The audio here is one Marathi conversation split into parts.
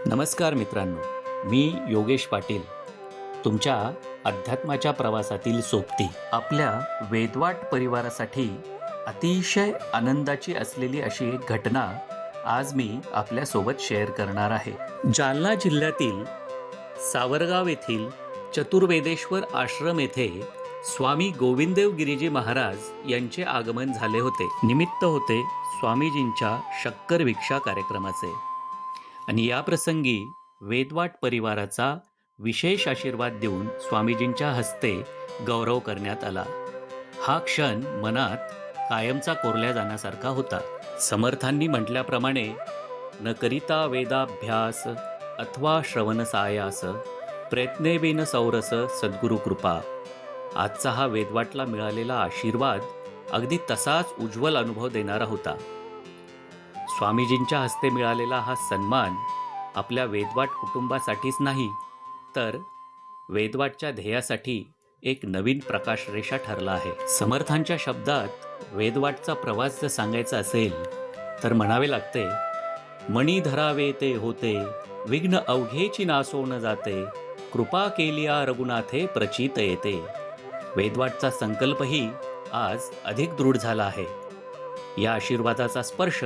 नमस्कार मित्रांनो, मी योगेश पाटील. तुमच्या अध्यात्माच्या प्रवासातील सोबती. आपल्या वेदवाट परिवारासाठी अतिशय आनंदाची असलेली अशी एक घटना आज मी आपल्यासोबत शेअर करणार आहे. जालना जिल्ह्यातील सावरगाव येथील चतुर्वेदेश्वर आश्रम येथे स्वामी गोविंददेव गिरीजी महाराज यांचे आगमन झाले होते. निमित्त होते स्वामीजींच्या शक्कर भिक्षा कार्यक्रमाचे आणि या प्रसंगी वेदवाट परिवाराचा विशेष आशीर्वाद देऊन स्वामीजींच्या हस्ते गौरव करण्यात आला. हा क्षण मनात कायमचा कोरल्या जाण्यासारखा होता. समर्थांनी म्हटल्याप्रमाणे न करिता वेदाभ्यास अथवा श्रवण सायास प्रयत्नेबेन सौरस सद्गुरु कृपा. आजचा हा वेदवाटला मिळालेला आशीर्वाद अगदी तसाच उज्ज्वल अनुभव देणारा होता. स्वामीजींच्या हस्ते मिळालेला हा सन्मान आपल्या वेदवाट कुटुंबासाठीच नाही, तर वेदवाटच्या ध्येयासाठी एक नवीन प्रकाशरेषा ठरला आहे. समर्थांच्या शब्दात वेदवाटचा प्रवास जर सांगायचा असेल तर म्हणावे लागते, मणी धरावे ते होते, विघ्न अवघेची नासो न जाते, कृपा केलिया रघुनाथे प्रचित येते. वेदवाटचा संकल्पही आज अधिक दृढ झाला आहे. या आशीर्वादाचा स्पर्श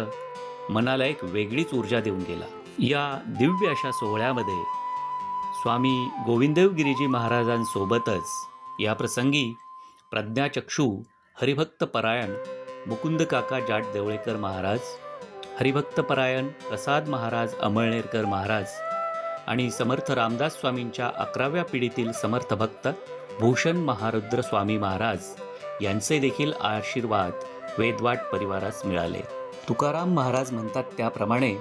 मनाला एक वेगळीच ऊर्जा देऊन गेला. या दिव्य अशा सोहळ्यामध्ये स्वामी गोविंददेव गिरीजी महाराजांसोबतच या प्रसंगी प्रज्ञाचक्षू हरिभक्त परायण मुकुंद काका जाट देवळेकर महाराज, हरिभक्त परायण प्रसाद महाराज अमळनेरकर महाराज आणि समर्थ रामदास स्वामींच्या 11व्या पिढीतील समर्थ भक्त भूषण महारुद्र स्वामी महाराज यांचे देखील आशीर्वाद वेदवाट परिवारास मिळाले. तुकाराम महाराज म्हणतात त्याप्रमाणे,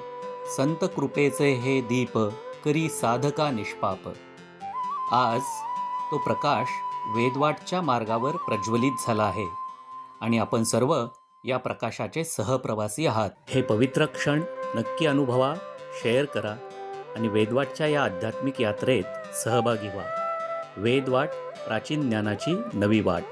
संत कृपेचे हे दीप करी साधका निष्पाप. आज तो प्रकाश वेदवाटच्या मार्गावर प्रज्वलित झाला आहे आणि आपण सर्व या प्रकाशाचे सहप्रवासी आहात. हे पवित्र क्षण नक्की अनुभवा, शेअर करा आणि वेदवाटच्या या आध्यात्मिक यात्रेत सहभागी व्हा. वेदवाट, प्राचीन ज्ञानाची नवी वाट.